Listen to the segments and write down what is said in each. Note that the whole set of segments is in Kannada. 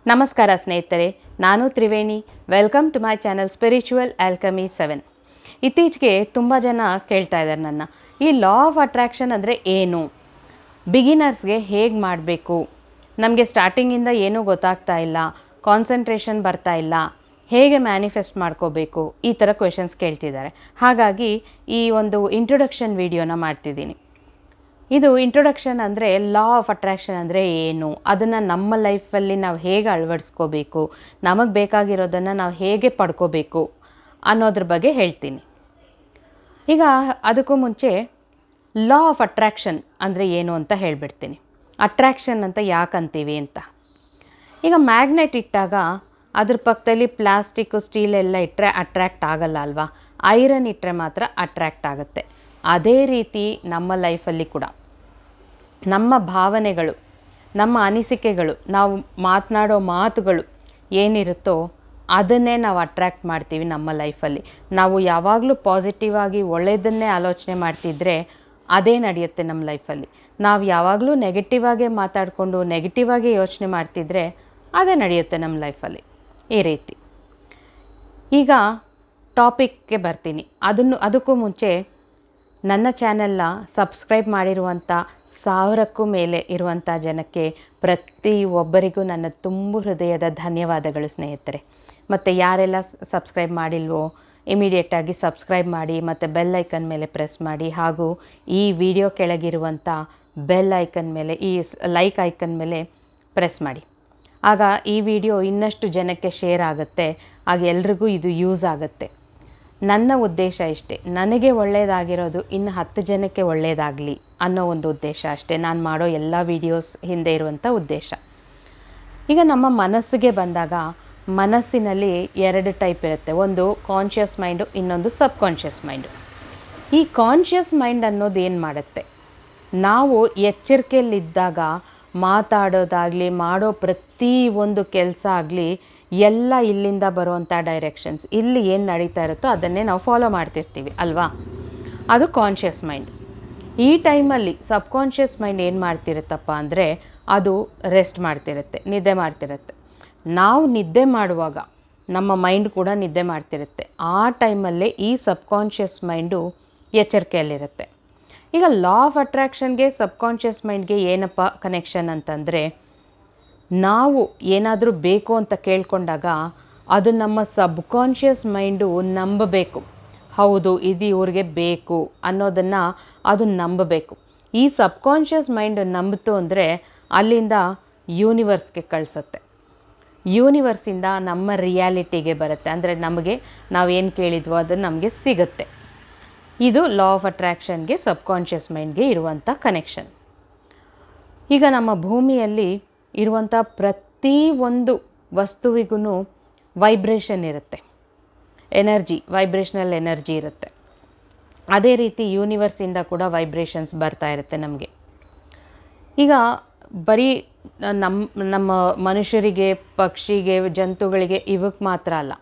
ನಮಸ್ಕಾರ ಸ್ನೇಹಿತರೆ, ನಾನು Triveni. Welcome to my channel spiritual alchemy 7. ಇತ್ತೀಚೆಗೆ ತುಂಬ ಜನ ಕೇಳ್ತಾ ಇದ್ದಾರೆ ನನ್ನ, ಈ ಲಾ ಆಫ್ ಅಟ್ರಾಕ್ಷನ್ ಅಂದರೆ ಏನು, ಬಿಗಿನರ್ಸ್ಗೆ ಹೇಗೆ ಮಾಡಬೇಕು, ನಮಗೆ ಸ್ಟಾರ್ಟಿಂಗಿಂದ ಏನೂ ಗೊತ್ತಾಗ್ತಾ ಇಲ್ಲ, ಕಾನ್ಸಂಟ್ರೇಷನ್ ಬರ್ತಾ ಇಲ್ಲ, ಹೇಗೆ ಮ್ಯಾನಿಫೆಸ್ಟ್ ಮಾಡ್ಕೋಬೇಕು, ಈ ಥರ ಕ್ವೆಶನ್ಸ್ ಕೇಳ್ತಿದ್ದಾರೆ. ಹಾಗಾಗಿ ಈ ಒಂದು ಇಂಟ್ರೊಡಕ್ಷನ್ ವಿಡಿಯೋನ ಮಾಡ್ತಿದ್ದೀನಿ. ಇದು ಇಂಟ್ರೊಡಕ್ಷನ್ ಅಂದರೆ ಲಾ ಆಫ್ ಅಟ್ರಾಕ್ಷನ್ ಅಂದರೆ ಏನು, ಅದನ್ನು ನಮ್ಮ ಲೈಫಲ್ಲಿ ನಾವು ಹೇಗೆ ಅಳವಡಿಸ್ಕೋಬೇಕು, ನಮಗೆ ಬೇಕಾಗಿರೋದನ್ನು ನಾವು ಹೇಗೆ ಪಡ್ಕೋಬೇಕು ಅನ್ನೋದ್ರ ಬಗ್ಗೆ ಹೇಳ್ತೀನಿ. ಈಗ ಅದಕ್ಕೂ ಮುಂಚೆ ಲಾ ಆಫ್ ಅಟ್ರಾಕ್ಷನ್ ಅಂದರೆ ಏನು ಅಂತ ಹೇಳಿಬಿಡ್ತೀನಿ. ಅಟ್ರಾಕ್ಷನ್ ಅಂತ ಯಾಕೆ ಅಂತೀವಿ ಅಂತ. ಈಗ ಮ್ಯಾಗ್ನೆಟ್ ಇಟ್ಟಾಗ ಅದ್ರ ಪಕ್ಕದಲ್ಲಿ ಪ್ಲಾಸ್ಟಿಕ್ಕು ಸ್ಟೀಲ್ ಎಲ್ಲ ಇಟ್ಟರೆ ಅಟ್ರ್ಯಾಕ್ಟ್ ಆಗಲ್ಲ ಅಲ್ವಾ, ಐರನ್ ಇಟ್ಟರೆ ಮಾತ್ರ ಅಟ್ರ್ಯಾಕ್ಟ್ ಆಗುತ್ತೆ. ಅದೇ ರೀತಿ ನಮ್ಮ ಲೈಫಲ್ಲಿ ಕೂಡ ನಮ್ಮ ಭಾವನೆಗಳು, ನಮ್ಮ ಅನಿಸಿಕೆಗಳು, ನಾವು ಮಾತನಾಡೋ ಮಾತುಗಳು ಏನಿರುತ್ತೋ ಅದನ್ನೇ ನಾವು ಅಟ್ರ್ಯಾಕ್ಟ್ ಮಾಡ್ತೀವಿ ನಮ್ಮ ಲೈಫಲ್ಲಿ. ನಾವು ಯಾವಾಗಲೂ ಪಾಸಿಟಿವ್ ಆಗಿ ಒಳ್ಳೆಯದನ್ನೇ ಆಲೋಚನೆ ಮಾಡ್ತಿದ್ರೆ ಅದೇ ನಡೆಯುತ್ತೆ ನಮ್ಮ ಲೈಫಲ್ಲಿ. ನಾವು ಯಾವಾಗಲೂ ನೆಗೆಟಿವ್ ಆಗೇ ಮಾತಾಡಿಕೊಂಡು ನೆಗೆಟಿವ್ ಆಗೇ ಯೋಚನೆ ಮಾಡ್ತಿದ್ರೆ ಅದೇ ನಡೆಯುತ್ತೆ ನಮ್ಮ ಲೈಫಲ್ಲಿ. ಈ ರೀತಿ ಈಗ ಟಾಪಿಕ್ಗೆ ಬರ್ತೀನಿ. ಅದಕ್ಕೂ ಮುಂಚೆ ನನ್ನ ಚಾನೆಲ್ನ ಸಬ್ಸ್ಕ್ರೈಬ್ ಮಾಡಿರುವಂಥ 1000ಕ್ಕೂ ಮೇಲೆ ಇರುವಂಥ ಜನಕ್ಕೆ ಪ್ರತಿಯೊಬ್ಬರಿಗೂ ನನ್ನ ತುಂಬು ಹೃದಯದ ಧನ್ಯವಾದಗಳು ಸ್ನೇಹಿತರೆ. ಮತ್ತು ಯಾರೆಲ್ಲ ಸಬ್ಸ್ಕ್ರೈಬ್ ಮಾಡಿಲ್ವೋ ಇಮಿಡಿಯೇಟಾಗಿ ಸಬ್ಸ್ಕ್ರೈಬ್ ಮಾಡಿ ಮತ್ತು ಬೆಲ್ ಐಕನ್ ಮೇಲೆ ಪ್ರೆಸ್ ಮಾಡಿ. ಹಾಗೂ ಈ ವಿಡಿಯೋ ಕೆಳಗಿರುವಂಥ ಬೆಲ್ ಐಕನ್ ಮೇಲೆ, ಈ ಲೈಕ್ ಐಕನ್ ಮೇಲೆ ಪ್ರೆಸ್ ಮಾಡಿ. ಆಗ ಈ ವಿಡಿಯೋ ಇನ್ನಷ್ಟು ಜನಕ್ಕೆ ಶೇರ್ ಆಗುತ್ತೆ, ಆಗ ಎಲ್ರಿಗೂ ಇದು ಯೂಸ್ ಆಗುತ್ತೆ. ನನ್ನ ಉದ್ದೇಶ ಇಷ್ಟೇ, ನನಗೆ ಒಳ್ಳೆಯದಾಗಿರೋದು ಇನ್ನು 10 ಜನಕ್ಕೆ ಒಳ್ಳೆಯದಾಗಲಿ ಅನ್ನೋ ಒಂದು ಉದ್ದೇಶ ಅಷ್ಟೇ ನಾನು ಮಾಡೋ ಎಲ್ಲ ವೀಡಿಯೋಸ್ ಹಿಂದೆ ಇರುವಂಥ ಉದ್ದೇಶ. ಈಗ ನಮ್ಮ ಮನಸ್ಸಿಗೆ ಬಂದಾಗ ಮನಸ್ಸಿನಲ್ಲಿ 2 ಟೈಪ್ ಇರುತ್ತೆ. ಒಂದು ಕಾನ್ಷಿಯಸ್ ಮೈಂಡು, ಇನ್ನೊಂದು ಸಬ್ಕಾನ್ಷಿಯಸ್ ಮೈಂಡು. ಈ ಕಾನ್ಷಿಯಸ್ ಮೈಂಡ್ ಅನ್ನೋದು ಏನು ಮಾಡುತ್ತೆ, ನಾವು ಎಚ್ಚರಿಕೆಯಲ್ಲಿದ್ದಾಗ ಮಾತಾಡೋದಾಗಲಿ ಮಾಡೋ ಪ್ರತಿ ಒಂದು ಕೆಲಸ ಆಗಲಿ ಎಲ್ಲ ಇಲ್ಲಿಂದ ಬರುವಂಥ ಡೈರೆಕ್ಷನ್ಸ್, ಇಲ್ಲಿ ಏನು ನಡೀತಾ ಇರುತ್ತೋ ಅದನ್ನೇ ನಾವು ಫಾಲೋ ಮಾಡ್ತಿರ್ತೀವಿ ಅಲ್ವಾ, ಅದು ಕಾನ್ಷಿಯಸ್ ಮೈಂಡ್. ಈ ಟೈಮಲ್ಲಿ ಸಬ್ಕಾನ್ಷಿಯಸ್ ಮೈಂಡ್ ಏನು ಮಾಡ್ತಿರುತ್ತಪ್ಪ ಅಂದರೆ ಅದು ರೆಸ್ಟ್ ಮಾಡ್ತಿರುತ್ತೆ, ನಿದ್ದೆ ಮಾಡ್ತಿರುತ್ತೆ. ನಾವು ನಿದ್ದೆ ಮಾಡುವಾಗ ನಮ್ಮ ಮೈಂಡ್ ಕೂಡ ನಿದ್ದೆ ಮಾಡ್ತಿರುತ್ತೆ. ಆ ಟೈಮಲ್ಲೇ ಈ ಸಬ್ಕಾನ್ಷಿಯಸ್ ಮೈಂಡು ಎಚ್ಚರಿಕೆಯಲ್ಲಿರುತ್ತೆ. ಈಗ ಲಾ ಆಫ್ ಅಟ್ರಾಕ್ಷನ್ಗೆ ಸಬ್ಕಾನ್ಷಿಯಸ್ ಮೈಂಡ್ಗೆ ಏನಪ್ಪ ಕನೆಕ್ಷನ್ ಅಂತಂದರೆ, ನಾವು ಏನಾದರೂ ಬೇಕು ಅಂತ ಕೇಳ್ಕೊಂಡಾಗ ಅದು ನಮ್ಮ ಸಬ್ಕಾನ್ಷಿಯಸ್ ಮೈಂಡು ನಂಬಬೇಕು, ಹೌದು ಇದು ಇವ್ರಿಗೆ ಬೇಕು ಅನ್ನೋದನ್ನು ಅದು ನಂಬಬೇಕು. ಈ ಸಬ್ಕಾನ್ಷಿಯಸ್ ಮೈಂಡ್ ನಂಬಿತು ಅಂದರೆ ಅಲ್ಲಿಂದ ಯೂನಿವರ್ಸ್ಗೆ ಕಳಿಸುತ್ತೆ, ಯೂನಿವರ್ಸಿಂದ ನಮ್ಮ ರಿಯಾಲಿಟಿಗೆ ಬರುತ್ತೆ. ಅಂದರೆ ನಮಗೆ ನಾವೇನು ಕೇಳಿದ್ವೋ ಅದು ನಮಗೆ ಸಿಗುತ್ತೆ. ಇದು ಲಾ ಆಫ್ ಅಟ್ರಾಕ್ಷನ್ಗೆ ಸಬ್ಕಾನ್ಷಿಯಸ್ ಮೈಂಡ್ಗೆ ಇರುವಂಥ ಕನೆಕ್ಷನ್. ಈಗ ನಮ್ಮ ಭೂಮಿಯಲ್ಲಿ ಇರುವಂಥ ಪ್ರತಿ ಒಂದು ವಸ್ತುವಿಗೂ ವೈಬ್ರೇಷನ್ ಇರುತ್ತೆ, ಎನರ್ಜಿ, ವೈಬ್ರೇಷನಲ್ ಎನರ್ಜಿ ಇರುತ್ತೆ. ಅದೇ ರೀತಿ ಯೂನಿವರ್ಸಿಂದ ಕೂಡ ವೈಬ್ರೇಷನ್ಸ್ ಬರ್ತಾ ಇರುತ್ತೆ ನಮಗೆ. ಈಗ ಬರೀ ನಮ್ಮ ಮನುಷ್ಯರಿಗೆ, ಪಕ್ಷಿಗೆ, ಜಂತುಗಳಿಗೆ ಇವಕ್ಕೆ ಮಾತ್ರ ಅಲ್ಲ,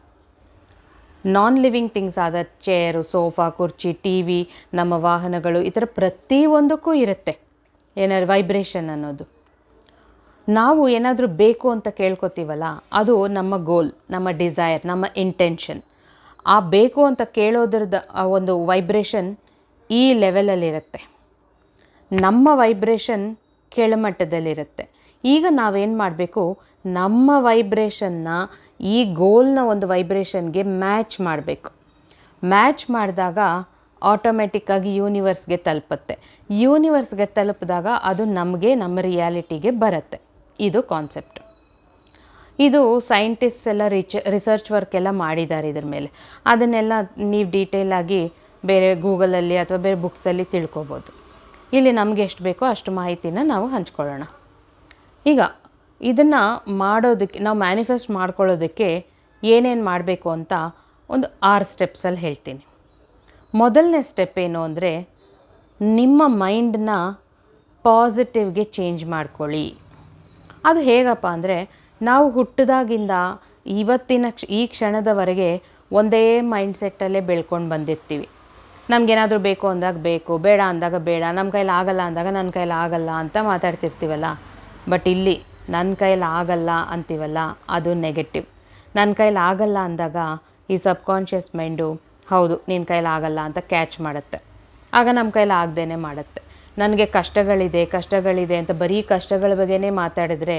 ನಾನ್ ಲಿವಿಂಗ್ ಥಿಂಗ್ಸ್ ಆದ ಚೇರು, ಸೋಫಾ, ಕುರ್ಚಿ, ಟಿ ವಿ, ನಮ್ಮ ವಾಹನಗಳು, ಈ ಥರ ಪ್ರತಿಯೊಂದಕ್ಕೂ ಇರುತ್ತೆ ವೈಬ್ರೇಷನ್ ಅನ್ನೋದು. ನಾವು ಏನಾದರೂ ಬೇಕು ಅಂತ ಕೇಳ್ಕೊತೀವಲ್ಲ, ಅದು ನಮ್ಮ ಗೋಲ್, ನಮ್ಮ ಡಿಸೈರ್, ನಮ್ಮ ಇಂಟೆನ್ಷನ್. ಆ ಬೇಕು ಅಂತ ಕೇಳೋದ್ರದ್ದು ಒಂದು ವೈಬ್ರೇಷನ್ ಈ ಲೆವೆಲಲ್ಲಿರುತ್ತೆ, ನಮ್ಮ ವೈಬ್ರೇಷನ್ ಕೆಳಮಟ್ಟದಲ್ಲಿರುತ್ತೆ. ಈಗ ನಾವೇನು ಮಾಡಬೇಕು, ನಮ್ಮ ವೈಬ್ರೇಷನ್ನ ಈ ಗೋಲ್ನ ಒಂದು ವೈಬ್ರೇಷನ್ಗೆ ಮ್ಯಾಚ್ ಮಾಡಬೇಕು. ಮ್ಯಾಚ್ ಮಾಡಿದಾಗ ಆಟೋಮೆಟಿಕ್ಕಾಗಿ ಯೂನಿವರ್ಸ್ಗೆ ತಲುಪುತ್ತೆ. ಯೂನಿವರ್ಸ್ಗೆ ತಲುಪಿದಾಗ ಅದು ನಮಗೆ, ನಮ್ಮ ರಿಯಾಲಿಟಿಗೆ ಬರುತ್ತೆ. ಇದು ಕಾನ್ಸೆಪ್ಟ್. ಇದು ಸೈಂಟಿಸ್ಟ್ಸ್ ಎಲ್ಲ ರಿಸರ್ಚ್ ವರ್ಕ್ ಎಲ್ಲ ಮಾಡಿದ್ದಾರೆ ಇದ್ರ ಮೇಲೆ. ಅದನ್ನೆಲ್ಲ ನೀವು ಡೀಟೇಲಾಗಿ ಬೇರೆ ಗೂಗಲಲ್ಲಿ ಅಥವಾ ಬೇರೆ ಬುಕ್ಸಲ್ಲಿ ತಿಳ್ಕೊಬೋದು. ಇಲ್ಲಿ ನಮಗೆ ಎಷ್ಟು ಬೇಕೋ ಅಷ್ಟು ಮಾಹಿತಿನ ನಾವು ಹಂಚ್ಕೊಳ್ಳೋಣ. ಈಗ ಇದನ್ನು ಮಾಡೋದಕ್ಕೆ, ನಾವು ಮ್ಯಾನಿಫೆಸ್ಟ್ ಮಾಡ್ಕೊಳ್ಳೋದಕ್ಕೆ ಏನೇನು ಮಾಡಬೇಕು ಅಂತ ಒಂದು 6 ಸ್ಟೆಪ್ಸಲ್ಲಿ ಹೇಳ್ತೀನಿ. ಮೊದಲನೇ ಸ್ಟೆಪ್ ಏನು ಅಂದರೆ, ನಿಮ್ಮ ಮೈಂಡನ್ನ ಪಾಸಿಟಿವ್ಗೆ ಚೇಂಜ್ ಮಾಡ್ಕೊಳ್ಳಿ. ಅದು ಹೇಗಪ್ಪ ಅಂದರೆ, ನಾವು ಹುಟ್ಟಿದಾಗಿಂದ ಈ ಕ್ಷಣದವರೆಗೆ ಒಂದೇ ಮೈಂಡ್ಸೆಟ್ಟಲ್ಲೇ ಬೆಳ್ಕೊಂಡು ಬಂದಿರ್ತೀವಿ. ನಮಗೇನಾದರೂ ಬೇಕು ಅಂದಾಗ ಬೇಕು, ಬೇಡ ಅಂದಾಗ ಬೇಡ, ನಮ್ಮ ಕೈಲಿ ಆಗಲ್ಲ ಅಂದಾಗ ನನ್ನ ಕೈಲಿ ಆಗಲ್ಲ ಅಂತ ಮಾತಾಡ್ತಿರ್ತೀವಲ್ಲ. ಬಟ್ ಇಲ್ಲಿ ನನ್ನ ಕೈಯಲ್ಲಿ ಆಗಲ್ಲ ಅಂತೀವಲ್ಲ, ಅದು ನೆಗೆಟಿವ್. ನನ್ನ ಕೈಯಲ್ಲಿ ಆಗಲ್ಲ ಅಂದಾಗ ಈ ಸಬ್ಕಾನ್ಷಿಯಸ್ ಮೈಂಡು ಹೌದು ನಿನ್ನ ಕೈಯಲ್ಲಿ ಆಗಲ್ಲ ಅಂತ ಕ್ಯಾಚ್ ಮಾಡುತ್ತೆ. ಆಗ ನಮ್ಮ ಕೈಯಲ್ಲಿ ಆಗದೇನೆ ಮಾಡುತ್ತೆ. ನನಗೆ ಕಷ್ಟಗಳಿದೆ ಅಂತ ಬರೀ ಕಷ್ಟಗಳ ಬಗ್ಗೆನೇ ಮಾತಾಡಿದ್ರೆ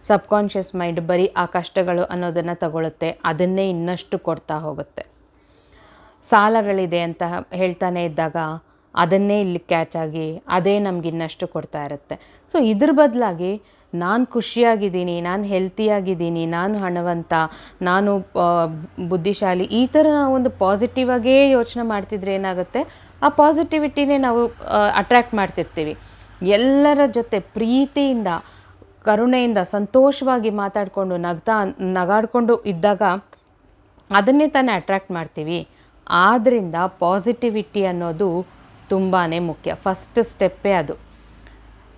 ಸಬ್ಕಾನ್ಷಿಯಸ್ ಮೈಂಡ್ ಬರೀ ಆ ಕಷ್ಟಗಳು ಅನ್ನೋದನ್ನು ತಗೊಳುತ್ತೆ, ಅದನ್ನೇ ಇನ್ನಷ್ಟು ಕೊಡ್ತಾ ಹೋಗುತ್ತೆ. ಸಾಲಗಳಿದೆ ಅಂತ ಹೇಳ್ತಾನೆ ಇದ್ದಾಗ ಅದನ್ನೇ ಇಲ್ಲಿ ಕ್ಯಾಚ್ ಆಗಿ ಅದೇ ನಮ್ಗೆ ಇನ್ನಷ್ಟು ಕೊಡ್ತಾ ಇರುತ್ತೆ. ಸೊ ಇದ್ರ ಬದಲಾಗಿ ನಾನು ಖುಷಿಯಾಗಿದ್ದೀನಿ, ನಾನು ಹೆಲ್ತಿಯಾಗಿದ್ದೀನಿ, ನಾನು ಹಣವಂತ, ನಾನು ಬುದ್ಧಿಶಾಲಿ, ಈ ಥರ ನಾವು ಒಂದು ಪಾಸಿಟಿವ್ ಆಗೇ ಯೋಚನೆ ಮಾಡ್ತಿದ್ರೆ ಏನಾಗುತ್ತೆ, ಆ ಪಾಸಿಟಿವಿಟಿನೇ ನಾವು ಅಟ್ರ್ಯಾಕ್ಟ್ ಮಾಡ್ತಿರ್ತೀವಿ. ಎಲ್ಲರ ಜೊತೆ ಪ್ರೀತಿಯಿಂದ, ಕರುಣೆಯಿಂದ, ಸಂತೋಷವಾಗಿ ಮಾತಾಡಿಕೊಂಡು ನಗಾಡಿಕೊಂಡು ಇದ್ದಾಗ ಅದನ್ನೇ ತಾನೇ ಅಟ್ರ್ಯಾಕ್ಟ್ ಮಾಡ್ತೀವಿ. ಆದ್ದರಿಂದ ಪಾಸಿಟಿವಿಟಿ ಅನ್ನೋದು ತುಂಬಾ ಮುಖ್ಯ. ಫಸ್ಟ್ ಸ್ಟೆಪ್ಪೇ ಅದು.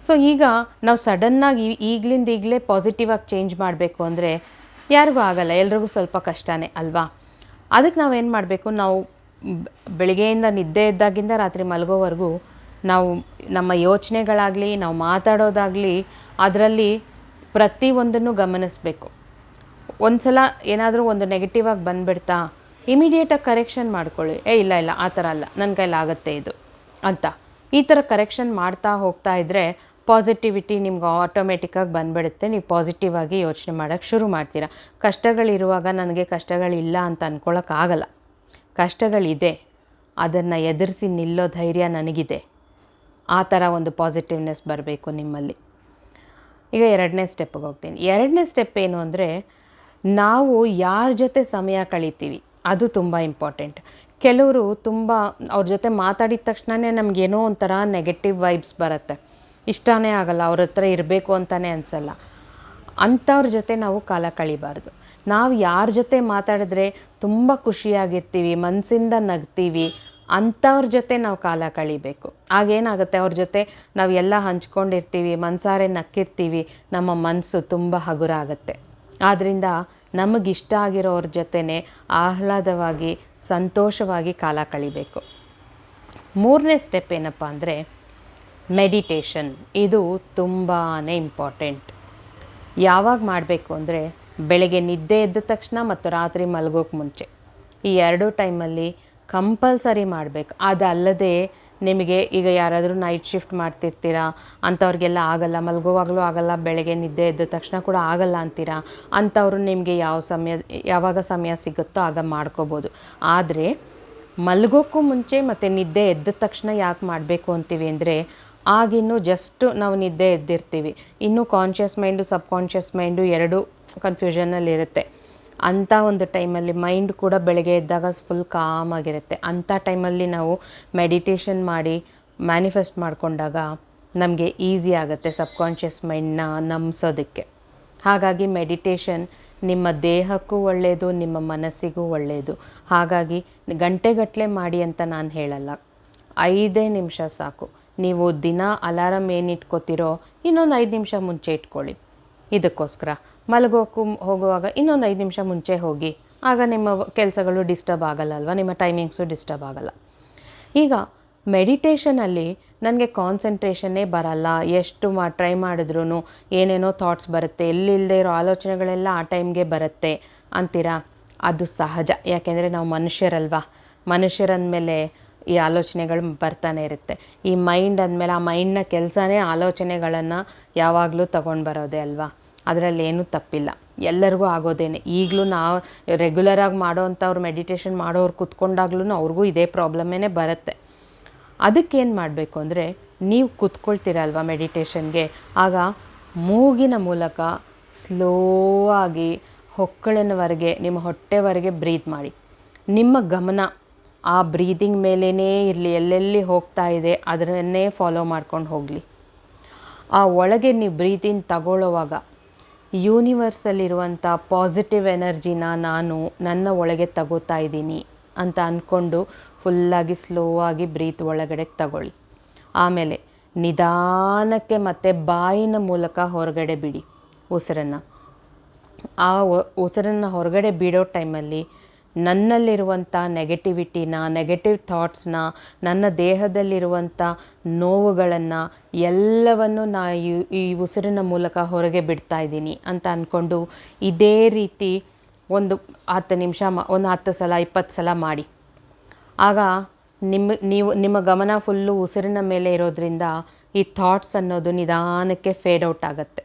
ಸೊ ಈಗ ನಾವು ಸಡನ್ನಾಗಿ ಈಗಲೇ ಪಾಸಿಟಿವ್ ಆಗಿ ಚೇಂಜ್ ಮಾಡಬೇಕು ಅಂದರೆ ಯಾರಿಗೂ ಆಗಲ್ಲ, ಎಲ್ರಿಗೂ ಸ್ವಲ್ಪ ಕಷ್ಟನೇ ಅಲ್ವಾ. ಅದಕ್ಕೆ ನಾವೇನು ಮಾಡಬೇಕು, ನಾವು ಬೆಳಗ್ಗೆಯಿಂದ ನಿದ್ದೆ ಎದ್ದಾಗಿಂದ ರಾತ್ರಿ ಮಲಗೋವರೆಗೂ ನಾವು ನಮ್ಮ ಯೋಚನೆಗಳಾಗಲಿ, ನಾವು ಮಾತಾಡೋದಾಗಲಿ, ಅದರಲ್ಲಿ ಪ್ರತಿಯೊಂದನ್ನು ಗಮನಿಸಬೇಕು. ಒಂದು ಸಲ ಏನಾದರೂ ಒಂದು ನೆಗೆಟಿವ್ ಆಗಿ ಬಂದುಬಿಡ್ತಾ ಇಮಿಡಿಯೇಟಾಗಿ ಕರೆಕ್ಷನ್ ಮಾಡ್ಕೊಳ್ಳಿ. ಇಲ್ಲ ಆ ಥರ ಅಲ್ಲ, ನನ್ನ ಕೈಲಾಗುತ್ತೆ ಇದು ಅಂತ. ಈ ಥರ ಕರೆಕ್ಷನ್ ಮಾಡ್ತಾ ಹೋಗ್ತಾ ಇದ್ದರೆ ಪಾಸಿಟಿವಿಟಿ ನಿಮ್ಗೆ ಆಟೋಮೆಟಿಕ್ಕಾಗಿ ಬಂದುಬಿಡುತ್ತೆ. ನೀವು ಪಾಸಿಟಿವ್ ಆಗಿ ಯೋಚನೆ ಮಾಡೋಕ್ಕೆ ಶುರು ಮಾಡ್ತೀರಾ. ಕಷ್ಟಗಳಿರುವಾಗ ನನಗೆ ಕಷ್ಟಗಳಿಲ್ಲ ಅಂತ ಅಂದ್ಕೊಳ್ಳೋಕ್ಕಾಗಲ್ಲ. ಕಷ್ಟಗಳಿದೆ, ಅದನ್ನು ಎದುರಿಸಿ ನಿಲ್ಲೋ ಧೈರ್ಯ ನನಗಿದೆ. ಆ ಥರ ಒಂದು ಪಾಸಿಟಿವ್ನೆಸ್ ಬರಬೇಕು ನಿಮ್ಮಲ್ಲಿ. ಈಗ 2ನೇ ಸ್ಟೆಪ್ಪಿಗೆ ಹೋಗ್ತೀನಿ. 2ನೇ ಸ್ಟೆಪ್ ಏನು ಅಂದರೆ, ನಾವು ಯಾರ ಜೊತೆ ಸಮಯ ಕಳಿತೀವಿ ಅದು ತುಂಬ ಇಂಪಾರ್ಟೆಂಟ್. ಕೆಲವರು ಅವ್ರ ಜೊತೆ ಮಾತಾಡಿದ ತಕ್ಷಣವೇ ನಮಗೇನೋ ಒಂಥರ ನೆಗೆಟಿವ್ ವೈಬ್ಸ್ ಬರುತ್ತೆ, ಇಷ್ಟನೇ ಆಗಲ್ಲ, ಅವ್ರ ಹತ್ರ ಇರಬೇಕು ಅಂತಲೇ ಅನಿಸಲ್ಲ. ಅಂಥವ್ರ ಜೊತೆ ನಾವು ಕಾಲ ಕಳಿಬಾರ್ದು. ನಾವು ಯಾರ ಜೊತೆ ಮಾತಾಡಿದ್ರೆ ತುಂಬ ಖುಷಿಯಾಗಿರ್ತೀವಿ, ಮನಸ್ಸಿಂದ ನಗ್ತೀವಿ, ಅಂಥವ್ರ ಜೊತೆ ನಾವು ಕಾಲ ಕಳಿಬೇಕು. ಆಗೇನಾಗುತ್ತೆ, ಅವ್ರ ಜೊತೆ ನಾವು ಎಲ್ಲ ಹಂಚ್ಕೊಂಡಿರ್ತೀವಿ, ಮನಸಾರೆ ನಕ್ಕಿರ್ತೀವಿ, ನಮ್ಮ ಮನಸ್ಸು ತುಂಬ ಹಗುರ ಆಗುತ್ತೆ. ಆದ್ದರಿಂದ ನಮಗಿಷ್ಟ ಆಗಿರೋವ್ರ ಜೊತೆನೇ ಆಹ್ಲಾದವಾಗಿ, ಸಂತೋಷವಾಗಿ ಕಾಲ ಕಳಿಬೇಕು. 3ನೇ ಸ್ಟೆಪ್ ಏನಪ್ಪ ಅಂದರೆ ಮೆಡಿಟೇಷನ್. ಇದು ತುಂಬಾ ಇಂಪಾರ್ಟೆಂಟ್. ಯಾವಾಗ ಮಾಡಬೇಕು ಅಂದರೆ ಬೆಳಗ್ಗೆ ನಿದ್ದೆ ಎದ್ದ ತಕ್ಷಣ ಮತ್ತು ರಾತ್ರಿ ಮಲಗೋಕ್ಕೆ ಮುಂಚೆ, ಈ 2 ಟೈಮಲ್ಲಿ ಕಂಪಲ್ಸರಿ ಮಾಡಬೇಕು. ಅದಲ್ಲದೆ ನಿಮಗೆ ಈಗ ಯಾರಾದರೂ ನೈಟ್ ಶಿಫ್ಟ್ ಮಾಡ್ತಿರ್ತೀರಾ ಅಂಥವ್ರಿಗೆಲ್ಲ ಆಗಲ್ಲ, ಮಲಗೋವಾಗಲೂ ಆಗಲ್ಲ, ಬೆಳಗ್ಗೆ ನಿದ್ದೆ ಎದ್ದ ತಕ್ಷಣ ಕೂಡ ಆಗಲ್ಲ ಅಂತೀರಾ, ಅಂಥವ್ರು ನಿಮಗೆ ಯಾವಾಗ ಸಮಯ ಸಿಗುತ್ತೋ ಆಗ ಮಾಡ್ಕೋಬೋದು. ಆದರೆ ಮಲಗೋಕ್ಕೂ ಮುಂಚೆ ಮತ್ತು ನಿದ್ದೆ ಎದ್ದ ತಕ್ಷಣ ಯಾಕೆ ಮಾಡಬೇಕು ಅಂತೀವಿ ಅಂದರೆ, ಆಗಿನ್ನೂ ಜಸ್ಟ್ ನಾವು ನಿದ್ದೆ ಎದ್ದಿರ್ತೀವಿ, ಇನ್ನೂ ಕಾನ್ಷಿಯಸ್ ಮೈಂಡು ಸಬ್ಕಾನ್ಷಿಯಸ್ ಮೈಂಡು ಎರಡೂ ಕನ್ಫ್ಯೂಷನಲ್ಲಿರುತ್ತೆ. ಅಂಥ ಒಂದು ಟೈಮಲ್ಲಿ ಮೈಂಡ್ ಕೂಡ ಬೆಳಗ್ಗೆ ಎದ್ದಾಗ ಫುಲ್ ಕಾಮಾಗಿರುತ್ತೆ. ಅಂಥ ಟೈಮಲ್ಲಿ ನಾವು ಮೆಡಿಟೇಷನ್ ಮಾಡಿ ಮ್ಯಾನಿಫೆಸ್ಟ್ ಮಾಡಿಕೊಂಡಾಗ ನಮಗೆ ಈಸಿ ಆಗುತ್ತೆ ಸಬ್ಕಾನ್ಷಿಯಸ್ ಮೈಂಡನ್ನ ನಂಬಿಸೋದಕ್ಕೆ. ಹಾಗಾಗಿ ಮೆಡಿಟೇಷನ್ ನಿಮ್ಮ ದೇಹಕ್ಕೂ ಒಳ್ಳೆಯದು, ನಿಮ್ಮ ಮನಸ್ಸಿಗೂ ಒಳ್ಳೆಯದು. ಹಾಗಾಗಿ ಗಂಟೆಗಟ್ಟಲೆ ಮಾಡಿ ಅಂತ ನಾನು ಹೇಳಲ್ಲ, 5 ನಿಮಿಷ ಸಾಕು. ನೀವು ದಿನ ಅಲಾರಮ್ ಏನು ಇಟ್ಕೋತಿರೋ ಇನ್ನೊಂದು 5 ನಿಮಿಷ ಮುಂಚೆ ಇಟ್ಕೊಳ್ಳಿ. ಇದಕ್ಕೋಸ್ಕರ ಹೋಗುವಾಗ ಇನ್ನೊಂದು 5 ನಿಮಿಷ ಮುಂಚೆ ಹೋಗಿ, ಆಗ ನಿಮ್ಮ ಕೆಲಸಗಳು ಡಿಸ್ಟರ್ಬ್ ಆಗಲ್ಲ ಅಲ್ವಾ, ನಿಮ್ಮ ಟೈಮಿಂಗ್ಸು ಡಿಸ್ಟರ್ಬ್ ಆಗಲ್ಲ. ಈಗ ಮೆಡಿಟೇಷನಲ್ಲಿ ನನಗೆ ಕಾನ್ಸಂಟ್ರೇಷನ್ನೇ ಬರಲ್ಲ, ಎಷ್ಟು ಟ್ರೈ ಮಾಡಿದ್ರೂ ಏನೇನೋ ಥಾಟ್ಸ್ ಬರುತ್ತೆ, ಎಲ್ಲಿಲ್ಲದೆ ಇರೋ ಆಲೋಚನೆಗಳೆಲ್ಲ ಆ ಟೈಮ್ಗೆ ಬರುತ್ತೆ ಅಂತೀರಾ. ಅದು ಸಹಜ, ಯಾಕೆಂದರೆ ನಾವು ಮನುಷ್ಯರಲ್ವಾ. ಮನುಷ್ಯರಂದಮೇಲೆ ಈ ಆಲೋಚನೆಗಳು ಬರ್ತಾನೆ ಇರುತ್ತೆ. ಈ ಮೈಂಡ್ ಅಂದಮೇಲೆ ಆ ಮೈಂಡ್ನ ಕೆಲಸನೇ ಆಲೋಚನೆಗಳನ್ನು ಯಾವಾಗಲೂ ತಗೊಂಡು ಬರೋದೇ ಅಲ್ವಾ. ಅದರಲ್ಲಿ ಏನೂ ತಪ್ಪಿಲ್ಲ, ಎಲ್ಲರಿಗೂ ಆಗೋದೇನೆ. ಈಗಲೂ ನಾವು ರೆಗ್ಯುಲರಾಗಿ ಮಾಡೋವಂಥವ್ರು, ಮೆಡಿಟೇಷನ್ ಮಾಡೋರು ಕೂತ್ಕೊಂಡಾಗ್ಲೂ ಅವ್ರಿಗೂ ಇದೇ ಪ್ರಾಬ್ಲಮ್ಮೇ ಬರುತ್ತೆ. ಅದಕ್ಕೇನು ಮಾಡಬೇಕು ಅಂದರೆ, ನೀವು ಕೂತ್ಕೊಳ್ತೀರಲ್ವ ಮೆಡಿಟೇಷನ್ಗೆ, ಆಗ ಮೂಗಿನ ಮೂಲಕ ಸ್ಲೋ ಆಗಿ ಹೊಕ್ಕಳಿನವರೆಗೆ, ನಿಮ್ಮ ಹೊಟ್ಟೆವರೆಗೆ ಬ್ರೀತ್ ಮಾಡಿ. ನಿಮ್ಮ ಗಮನ ಆ ಬ್ರೀದಿಂಗ್ ಮೇಲೇ ಇರಲಿ, ಎಲ್ಲೆಲ್ಲಿ ಹೋಗ್ತಾ ಇದೆ ಅದನ್ನೇ ಫಾಲೋ ಮಾಡ್ಕೊಂಡು ಹೋಗಲಿ. ಆ ಒಳಗೆ ನೀವು ಬ್ರೀತಿಂಗ್ ತಗೊಳ್ಳೋವಾಗ ಯೂನಿವರ್ಸಲ್ಲಿರುವಂಥ ಪಾಸಿಟಿವ್ ಎನರ್ಜಿನ ನಾನು ನನ್ನ ಒಳಗೆ ತಗೋತಾ ಇದ್ದೀನಿ ಅಂತ ಅಂದ್ಕೊಂಡು ಫುಲ್ಲಾಗಿ ಸ್ಲೋ ಆಗಿ ಬ್ರೀತ್ ಒಳಗಡೆ ತಗೊಳ್ಳಿ. ಆಮೇಲೆ ನಿಧಾನಕ್ಕೆ ಮತ್ತು ಬಾಯಿನ ಮೂಲಕ ಹೊರಗಡೆ ಬಿಡಿ ಉಸಿರನ್ನು. ಆ ಉಸಿರನ್ನು ಹೊರಗಡೆ ಬಿಡೋ ಟೈಮಲ್ಲಿ ನನ್ನಲ್ಲಿರುವಂಥ ನೆಗೆಟಿವ್ ಥಾಟ್ಸ್ನ, ನನ್ನ ದೇಹದಲ್ಲಿರುವಂಥ ನೋವುಗಳನ್ನು ಎಲ್ಲವನ್ನು ಈ ಉಸಿರಿನ ಮೂಲಕ ಹೊರಗೆ ಬಿಡ್ತಾ ಇದ್ದೀನಿ ಅಂತ ಅಂದ್ಕೊಂಡು ಇದೇ ರೀತಿ ಒಂದು 10 ನಿಮಿಷ ಒಂದು 10 ಸಲ 20 ಸಲ ಮಾಡಿ. ಆಗ ನಿಮ್ಮ ಗಮನ ಫುಲ್ಲು ಉಸಿರಿನ ಮೇಲೆ ಇರೋದ್ರಿಂದ ಈ ಥಾಟ್ಸ್ ಅನ್ನೋದು ನಿಧಾನಕ್ಕೆ ಫೇಡ್ ಔಟ್ ಆಗುತ್ತೆ.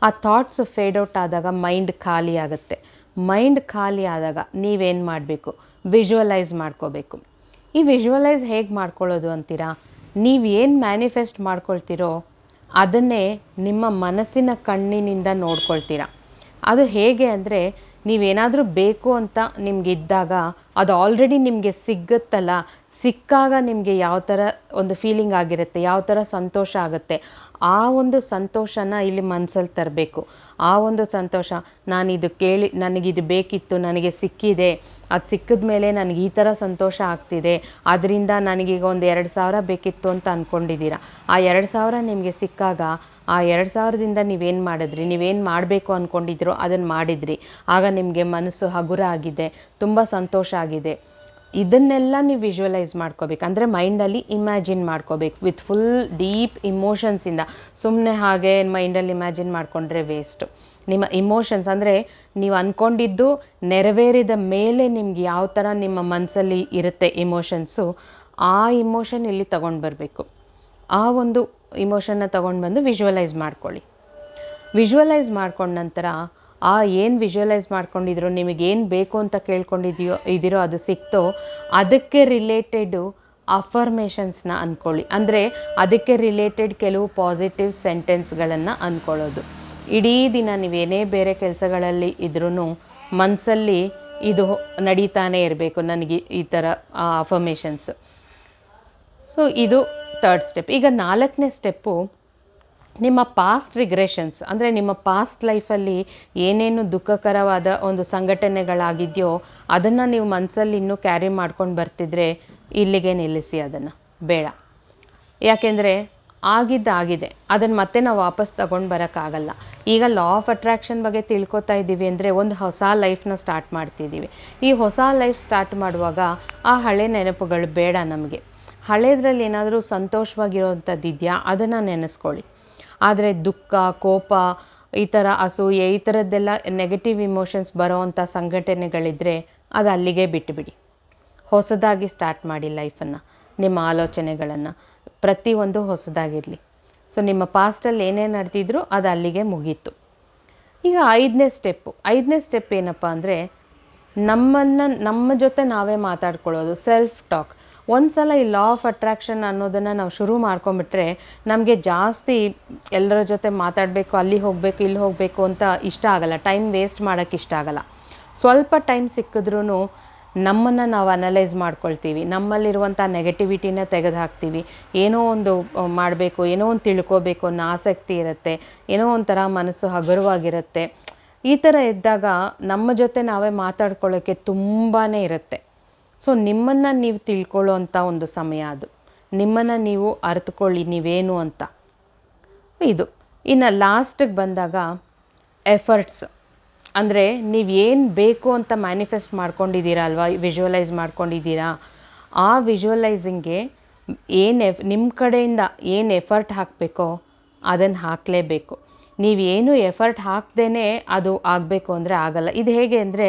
ಆ ಥಾಟ್ಸ್ ಫೇಡ್ ಔಟ್ ಆದಾಗ ಮೈಂಡ್ ಖಾಲಿ ಆಗುತ್ತೆ. ಮೈಂಡ್ ಖಾಲಿ ಆದಾಗ ನೀವೇನು ಮಾಡಬೇಕು? ವಿಜುವಲೈಸ್ ಮಾಡ್ಕೋಬೇಕು. ಈ ವಿಜುವಲೈಸ್ ಹೇಗೆ ಮಾಡ್ಕೊಳ್ಳೋದು ಅಂತೀರಾ? ನೀವು ಏನು ಮ್ಯಾನಿಫೆಸ್ಟ್ ಮಾಡ್ಕೊಳ್ತೀರೋ ಅದನ್ನೇ ನಿಮ್ಮ ಮನಸ್ಸಿನ ಕಣ್ಣಿನಿಂದ ನೋಡ್ಕೊಳ್ತೀರಾ. ಅದು ಹೇಗೆ ಅಂದರೆ, ನೀವೇನಾದರೂ ಬೇಕು ಅಂತ ನಿಮಗಿದ್ದಾಗ ಅದು ಆಲ್ರೆಡಿ ನಿಮಗೆ ಸಿಗುತ್ತಲ್ಲ, ಸಿಕ್ಕಾಗ ನಿಮಗೆ ಯಾವ ಥರ ಒಂದು ಫೀಲಿಂಗ್ ಆಗಿರುತ್ತೆ, ಯಾವ ಥರ ಸಂತೋಷ ಆಗುತ್ತೆ, ಆ ಒಂದು ಸಂತೋಷನ ಇಲ್ಲಿ ಮನಸ್ಸಲ್ಲಿ ತರಬೇಕು. ಆ ಒಂದು ಸಂತೋಷ, ನಾನಿದು ಕೇಳಿ ನನಗಿದು ಬೇಕಿತ್ತು, ನನಗೆ ಸಿಕ್ಕಿದೆ, ಅದು ಸಿಕ್ಕಿದ ಮೇಲೆ ನನಗೆ ಈ ಥರ ಸಂತೋಷ ಆಗ್ತಿದೆ, ಅದರಿಂದ ನನಗೀಗ ಒಂದು 2,000 ಬೇಕಿತ್ತು ಅಂತ ಅಂದ್ಕೊಂಡಿದ್ದೀರಾ. ಆ 2,000 ನಿಮಗೆ ಸಿಕ್ಕಾಗ ಆ 2,000ದಿಂದ ನೀವೇನು ಮಾಡಿದ್ರಿ, ನೀವೇನು ಮಾಡಬೇಕು ಅಂದ್ಕೊಂಡಿದ್ರೋ ಅದನ್ನು ಮಾಡಿದ್ರಿ. ಆಗ ನಿಮಗೆ ಮನಸ್ಸು ಹಗುರ ಆಗಿದೆ, ತುಂಬ ಸಂತೋಷ ಆಗಿದೆ. ಇದನ್ನೆಲ್ಲ ನೀವು ವಿಜುವಲೈಸ್ ಮಾಡ್ಕೋಬೇಕು. ಅಂದರೆ ಮೈಂಡಲ್ಲಿ ಇಮ್ಯಾಜಿನ್ ಮಾಡ್ಕೋಬೇಕು ವಿತ್ ಫುಲ್ ಡೀಪ್ ಇಮೋಷನ್ಸಿಂದ. ಸುಮ್ಮನೆ ಹಾಗೆ ಮೈಂಡಲ್ಲಿ ಇಮ್ಯಾಜಿನ್ ಮಾಡಿಕೊಂಡ್ರೆ ವೇಸ್ಟು. ನಿಮ್ಮ ಇಮೋಷನ್ಸ್ ಅಂದರೆ ನೀವು ಅಂದ್ಕೊಂಡಿದ್ದು ನೆರವೇರಿದ ಮೇಲೆ ನಿಮ್ಗೆ ಯಾವ ಥರ ನಿಮ್ಮ ಮನಸ್ಸಲ್ಲಿ ಇರುತ್ತೆ ಇಮೋಷನ್ಸು, ಆ ಇಮೋಷನ್ ಇಲ್ಲಿ ತಗೊಂಡು ಬರಬೇಕು. ಆ ಒಂದು ಇಮೋಷನ್ನ ತೊಗೊಂಡು ಬಂದು ವಿಜುವಲೈಸ್ ಮಾಡ್ಕೊಳ್ಳಿ. ವಿಜುವಲೈಸ್ ಮಾಡ್ಕೊಂಡ ನಂತರ ಏನು ವಿಜುವಲೈಸ್ ಮಾಡ್ಕೊಂಡಿದ್ರೋ, ನಿಮಗೇನು ಬೇಕು ಅಂತ ಇದಿರೋ ಅದು ಸಿಕ್ತೋ, ಅದಕ್ಕೆ ರಿಲೇಟೆಡು ಅಫರ್ಮೇಷನ್ಸ್ನ ಅಂದ್ಕೊಳ್ಳಿ. ಅಂದರೆ ಅದಕ್ಕೆ ರಿಲೇಟೆಡ್ ಕೆಲವು ಪಾಸಿಟಿವ್ ಸೆಂಟೆನ್ಸ್ಗಳನ್ನು ಅಂದ್ಕೊಳ್ಳೋದು. ಇಡೀ ದಿನ ನೀವೇನೇ ಬೇರೆ ಕೆಲಸಗಳಲ್ಲಿ ಇದ್ರೂ ಮನಸ್ಸಲ್ಲಿ ಇದು ನಡೀತಾನೆ ಇರಬೇಕು, ನನಗೆ ಈ ಥರ ಅಫರ್ಮೇಷನ್ಸ್. ಸೊ ಇದು 3rd ಸ್ಟೆಪ್. ಈಗ 4ನೇ ಸ್ಟೆಪ್ಪು ನಿಮ್ಮ ಪಾಸ್ಟ್ ರಿಗ್ರೆಷನ್ಸ್. ಅಂದರೆ ನಿಮ್ಮ ಪಾಸ್ಟ್ ಲೈಫಲ್ಲಿ ಏನೇನು ದುಃಖಕರವಾದ ಒಂದು ಸಂಘಟನೆಗಳಾಗಿದೆಯೋ ಅದನ್ನು ನೀವು ಮನಸ್ಸಲ್ಲಿ ಇನ್ನೂ ಕ್ಯಾರಿ ಮಾಡ್ಕೊಂಡು ಬರ್ತಿದ್ರೆ ಇಲ್ಲಿಗೆ ನಿಲ್ಲಿಸಿ, ಅದನ್ನು ಬೇಡ. ಯಾಕೆಂದರೆ ಆಗಿದೆ, ಅದನ್ನು ಮತ್ತೆ ನಾವು ವಾಪಸ್ ತಗೊಂಡು ಬರೋಕ್ಕಾಗಲ್ಲ. ಈಗ ಲಾ ಆಫ್ ಅಟ್ರಾಕ್ಷನ್ ಬಗ್ಗೆ ತಿಳ್ಕೊತಾ ಇದ್ದೀವಿ ಅಂದರೆ ಒಂದು ಹೊಸ ಲೈಫ್ನ ಸ್ಟಾರ್ಟ್ ಮಾಡ್ತಿದ್ದೀವಿ. ಈ ಹೊಸ ಲೈಫ್ ಸ್ಟಾರ್ಟ್ ಮಾಡುವಾಗ ಆ ಹಳೆ ನೆನಪುಗಳು ಬೇಡ ನಮಗೆ. ಹಳೇದ್ರಲ್ಲಿ ಏನಾದರೂ ಸಂತೋಷವಾಗಿರೋವಂಥದ್ದು ಇದೆಯಾ ಅದನ್ನು ನೆನೆಸ್ಕೊಳ್ಳಿ. ಆದರೆ ದುಃಖ, ಕೋಪ, ಈ ಥರ ಅಸೂಯೆ, ಈ ಥರದ್ದೆಲ್ಲ ನೆಗೆಟಿವ್ ಇಮೋಷನ್ಸ್ ಬರೋವಂಥ ಸಂಘಟನೆಗಳಿದ್ದರೆ ಅದು ಅಲ್ಲಿಗೆ ಬಿಟ್ಟುಬಿಡಿ. ಹೊಸದಾಗಿ ಸ್ಟಾರ್ಟ್ ಮಾಡಿ ಲೈಫನ್ನು. ನಿಮ್ಮ ಆಲೋಚನೆಗಳನ್ನು ಪ್ರತಿಯೊಂದು ಹೊಸದಾಗಿರಲಿ. ಸೊ ನಿಮ್ಮ ಪಾಸ್ಟಲ್ಲಿ ಏನೇನು ನಡೆದಿದ್ರು ಅದು ಅಲ್ಲಿಗೆ ಮುಗೀತು. ಈಗ 5ನೇ ಸ್ಟೆಪ್ ಏನಪ್ಪ ಅಂದರೆ, ನಮ್ಮ ಜೊತೆ ನಾವೇ ಮಾತಾಡ್ಕೊಳ್ಳೋದು, ಸೆಲ್ಫ್ ಟಾಕ್. ಒಂದು ಸಲ ಈ ಲಾ ಆಫ್ ಅಟ್ರಾಕ್ಷನ್ ಅನ್ನೋದನ್ನು ನಾವು ಶುರು ಮಾಡ್ಕೊಂಬಿಟ್ರೆ ನಮಗೆ ಜಾಸ್ತಿ ಎಲ್ಲರ ಜೊತೆ ಮಾತಾಡಬೇಕು, ಅಲ್ಲಿ ಹೋಗಬೇಕು, ಇಲ್ಲಿ ಹೋಗಬೇಕು ಅಂತ ಇಷ್ಟ ಆಗಲ್ಲ. ಟೈಮ್ ವೇಸ್ಟ್ ಮಾಡೋಕ್ಕೆ ಇಷ್ಟ ಆಗಲ್ಲ. ಸ್ವಲ್ಪ ಟೈಮ್ ಸಿಕ್ಕಿದ್ರೂ ನಮ್ಮನ್ನು ನಾವು ಅನಲೈಸ್ ಮಾಡ್ಕೊಳ್ತೀವಿ. ನಮ್ಮಲ್ಲಿರುವಂಥ ನೆಗೆಟಿವಿಟಿನ ತೆಗೆದು ಹಾಕ್ತೀವಿ. ಏನೋ ಒಂದು ಮಾಡಬೇಕು, ಏನೋ ಒಂದು ತಿಳ್ಕೋಬೇಕು ಅನ್ನೋ ಆಸಕ್ತಿ ಇರುತ್ತೆ, ಏನೋ ಒಂಥರ ಮನಸ್ಸು ಹಗುರವಾಗಿರುತ್ತೆ. ಈ ಥರ ಇದ್ದಾಗ ನಮ್ಮ ಜೊತೆ ನಾವೇ ಮಾತಾಡ್ಕೊಳ್ಳೋಕ್ಕೆ ತುಂಬಾ ಇರುತ್ತೆ. ಸೊ ನಿಮ್ಮನ್ನು ನೀವು ತಿಳ್ಕೊಳ್ಳೋ ಅಂಥ ಒಂದು ಸಮಯ ಅದು. ನಿಮ್ಮನ್ನು ನೀವು ಅರಿತುಕೊಳ್ಳಿ ನೀವೇನು ಅಂತ. ಇದು ಇನ್ನು ಲಾಸ್ಟಿಗೆ ಬಂದಾಗ ಎಫರ್ಟ್ಸ್. ಅಂದರೆ ನೀವೇನು ಬೇಕು ಅಂತ ಮ್ಯಾನಿಫೆಸ್ಟ್ ಮಾಡ್ಕೊಂಡಿದ್ದೀರಾ ಅಲ್ವಾ, ವಿಜುವಲೈಸ್ ಮಾಡ್ಕೊಂಡಿದ್ದೀರಾ, ಆ ವಿಜುವಲೈಸಿಂಗ್ಗೆ ನಿಮ್ಮ ಕಡೆಯಿಂದ ಏನು ಎಫರ್ಟ್ ಹಾಕಬೇಕೋ ಅದನ್ನು ಹಾಕಲೇಬೇಕು. ನೀವೇನು ಎಫರ್ಟ್ ಹಾಕ್ದೇ ಅದು ಆಗಬೇಕು ಅಂದರೆ ಆಗಲ್ಲ. ಇದು ಹೇಗೆ ಅಂದರೆ,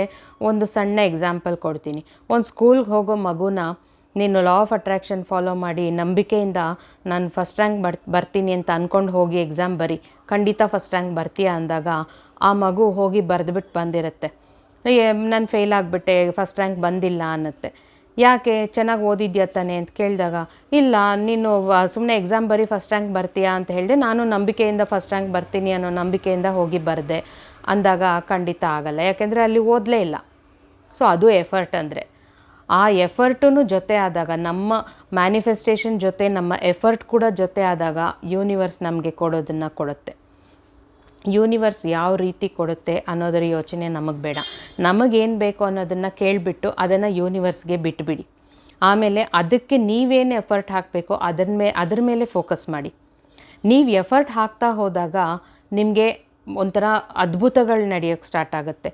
ಒಂದು ಸಣ್ಣ ಎಕ್ಸಾಂಪಲ್ ಕೊಡ್ತೀನಿ. ಒಂದು ಸ್ಕೂಲ್ಗೆ ಹೋಗೋ ಮಗುನ ನೀನು ಲಾ ಆಫ್ ಅಟ್ರಾಕ್ಷನ್ ಫಾಲೋ ಮಾಡಿ ನಂಬಿಕೆಯಿಂದ ನಾನು ಫಸ್ಟ್ ರ್ಯಾಂಕ್ ಬರ್ತೀನಿ ಅಂತ ಅಂದ್ಕೊಂಡು ಹೋಗಿ ಎಕ್ಸಾಮ್ ಬರಿ, ಖಂಡಿತ ಫಸ್ಟ್ ರ್ಯಾಂಕ್ ಬರ್ತೀಯಾ ಅಂದಾಗ ಆ ಮಗು ಹೋಗಿ ಬರೆದ್ಬಿಟ್ಟು ಬಂದಿರುತ್ತೆ. ನಾನು ಫೇಲ್ ಆಗಿಬಿಟ್ಟೆ, ಫಸ್ಟ್ ರ್ಯಾಂಕ್ ಬಂದಿಲ್ಲ ಅನ್ನತ್ತೆ. ಯಾಕೆ, ಚೆನ್ನಾಗಿ ಓದಿದ್ಯಾ ತಾನೆ ಅಂತ ಕೇಳಿದಾಗ, ಇಲ್ಲ ನೀನು ಸುಮ್ಮನೆ ಎಕ್ಸಾಮ್ ಬರೀ ಫಸ್ಟ್ ರ್ಯಾಂಕ್ ಬರ್ತೀಯಾ ಅಂತ ಹೇಳಿದೆ, ನಾನು ನಂಬಿಕೆಯಿಂದ ಫಸ್ಟ್ ರ್ಯಾಂಕ್ ಬರ್ತೀನಿ ಅನ್ನೋ ನಂಬಿಕೆಯಿಂದ ಹೋಗಿ ಬರೆದೆ ಅಂದಾಗ ಖಂಡಿತ ಆಗಲ್ಲ. ಯಾಕೆಂದರೆ ಅಲ್ಲಿ ಓದಲೇ ಇಲ್ಲ. ಸೊ ಅದು ಎಫರ್ಟ್ ಅಂದರೆ. ಆ ಎಫರ್ಟೂ ಜೊತೆ ಆದಾಗ, ನಮ್ಮ ಮ್ಯಾನಿಫೆಸ್ಟೇಷನ್ ಜೊತೆ ನಮ್ಮ ಎಫರ್ಟ್ ಕೂಡ ಜೊತೆ ಆದಾಗ ಯೂನಿವರ್ಸ್ ನಮಗೆ ಕೊಡೋದನ್ನು ಕೊಡುತ್ತೆ. ಯೂನಿವರ್ಸ್ ಯಾವ ರೀತಿ ಕೊಡುತ್ತೆ ಅನ್ನೋದರ ಯೋಚನೆ ನಮಗೆ ಬೇಡ. ನಮಗೇನು ಬೇಕು ಅನ್ನೋದನ್ನು ಕೇಳಿಬಿಟ್ಟು ಅದನ್ನು ಯೂನಿವರ್ಸ್ಗೆ ಬಿಟ್ಟುಬಿಡಿ. ಆಮೇಲೆ ಅದಕ್ಕೆ ನೀವೇನು ಎಫರ್ಟ್ ಹಾಕಬೇಕೋ ಅದ್ರ ಮೇಲೆ ಫೋಕಸ್ ಮಾಡಿ. ನೀವು ಎಫರ್ಟ್ ಹಾಕ್ತಾ ಹೋದಾಗ ನಿಮಗೆ ಒಂಥರ ಅದ್ಭುತಗಳು ನಡೆಯೋಕ್ಕೆ ಸ್ಟಾರ್ಟ್ ಆಗುತ್ತೆ.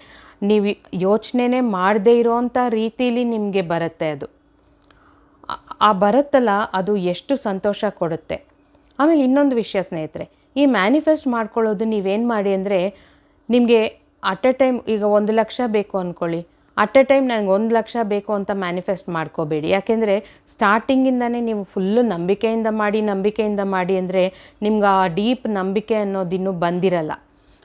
ನೀವು ಯೋಚನೆ ಮಾಡದೇ ಇರೋವಂಥ ರೀತಿಲಿ ನಿಮಗೆ ಬರುತ್ತೆ ಅದು. ಆ ಬರುತ್ತಲ್ಲ, ಅದು ಎಷ್ಟು ಸಂತೋಷ ಕೊಡುತ್ತೆ. ಆಮೇಲೆ ಇನ್ನೊಂದು ವಿಷಯ ಸ್ನೇಹಿತರೆ, ಈ ಮ್ಯಾನಿಫೆಸ್ಟ್ ಮಾಡ್ಕೊಳ್ಳೋದು ನೀವೇನು ಮಾಡಿ ಅಂದರೆ, ನಿಮಗೆ ಅಟ್ ಎ ಟೈಮ್ ಈಗ 1,00,000 ಬೇಕು ಅಂದ್ಕೊಳ್ಳಿ, ಅಟ್ ಎ ಟೈಮ್ ನನಗೆ 1,00,000 ಬೇಕು ಅಂತ ಮ್ಯಾನಿಫೆಸ್ಟ್ ಮಾಡ್ಕೋಬೇಡಿ. ಯಾಕೆಂದರೆ ಸ್ಟಾರ್ಟಿಂಗಿಂದನೇ ನೀವು ಫುಲ್ಲು ನಂಬಿಕೆಯಿಂದ ಮಾಡಿ ಅಂದರೆ ನಿಮ್ಗೆ ಆ ಡೀಪ್ ನಂಬಿಕೆ ಅನ್ನೋದಿನ್ನೂ ಬಂದಿರಲ್ಲ.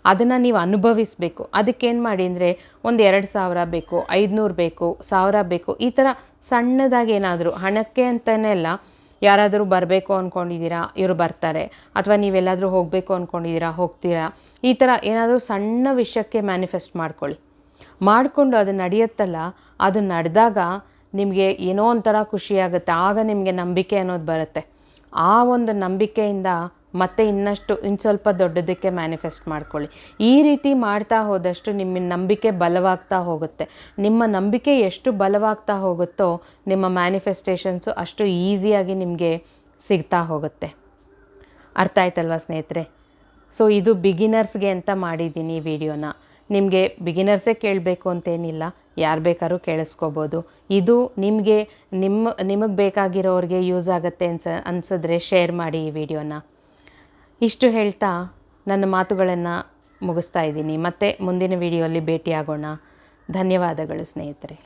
ಅದನ್ನು ನೀವು ಅನುಭವಿಸಬೇಕು. ಅದಕ್ಕೇನು ಮಾಡಿ ಅಂದರೆ, ಒಂದು 2,000 ಬೇಕು, 500 ಬೇಕು, 1,000 ಬೇಕು, ಈ ಥರ ಸಣ್ಣದಾಗಿ ಏನಾದರೂ ಹಣಕ್ಕೆ ಅಂತಲೇ ಅಲ್ಲ. ಯಾರಾದರೂ ಬರಬೇಕು ಅಂದ್ಕೊಂಡಿದ್ದೀರಾ, ಇವರು ಬರ್ತಾರೆ. ಅಥವಾ ನೀವೆಲ್ಲಾದರೂ ಹೋಗಬೇಕು ಅಂದ್ಕೊಂಡಿದ್ದೀರಾ, ಹೋಗ್ತೀರಾ. ಈ ಥರ ಏನಾದರೂ ಸಣ್ಣ ವಿಷಯಕ್ಕೆ ಮ್ಯಾನಿಫೆಸ್ಟ್ ಮಾಡಿಕೊಂಡು ಅದು ನಡೆಯುತ್ತಲ್ಲ, ಅದು ನಡೆದಾಗ ನಿಮಗೆ ಏನೋ ಒಂಥರ ಖುಷಿಯಾಗುತ್ತೆ. ಆಗ ನಿಮಗೆ ನಂಬಿಕೆ ಅನ್ನೋದು ಬರುತ್ತೆ. ಆ ಒಂದು ನಂಬಿಕೆಯಿಂದ ಮತ್ತೆ ಇನ್ನು ಸ್ವಲ್ಪ ದೊಡ್ಡದಕ್ಕೆ ಮ್ಯಾನಿಫೆಸ್ಟ್ ಮಾಡ್ಕೊಳ್ಳಿ. ಈ ರೀತಿ ಮಾಡ್ತಾ ಹೋದಷ್ಟು ನಿಮ್ಮ ನಂಬಿಕೆ ಬಲವಾಗ್ತಾ ಹೋಗುತ್ತೆ. ನಿಮ್ಮ ನಂಬಿಕೆ ಎಷ್ಟು ಬಲವಾಗ್ತಾ ಹೋಗುತ್ತೋ ನಿಮ್ಮ ಮ್ಯಾನಿಫೆಸ್ಟೇಷನ್ಸು ಅಷ್ಟು ಈಸಿಯಾಗಿ ನಿಮಗೆ ಸಿಗ್ತಾ ಹೋಗುತ್ತೆ. ಅರ್ಥ ಆಯ್ತಲ್ವ ಸ್ನೇಹಿತರೆ? ಸೊ ಇದು ಬಿಗಿನರ್ಸ್ಗೆ ಅಂತ ಮಾಡಿದ್ದೀನಿ ಈ ವಿಡಿಯೋನ. ನಿಮಗೆ ಬಿಗಿನರ್ಸೇ ಕೇಳಬೇಕು ಅಂತೇನಿಲ್ಲ, ಯಾರು ಬೇಕಾದ್ರೂ ಕೇಳಿಸ್ಕೋಬೋದು. ಇದು ನಿಮಗೆ ಬೇಕಾಗಿರೋರಿಗೆ ಯೂಸ್ ಆಗುತ್ತೆ ಅನ್ಸಿದ್ರೆ ಶೇರ್ ಮಾಡಿ ಈ ವಿಡಿಯೋನ. ಇಷ್ಟು ಹೇಳ್ತಾ ನನ್ನ ಮಾತುಗಳನ್ನು ಮುಗಿಸ್ತಾ ಇದ್ದೀನಿ. ಮತ್ತೆ ಮುಂದಿನ ವಿಡಿಯೋಲ್ಲಿ ಭೇಟಿಯಾಗೋಣ. ಧನ್ಯವಾದಗಳು ಸ್ನೇಹಿತರೆ.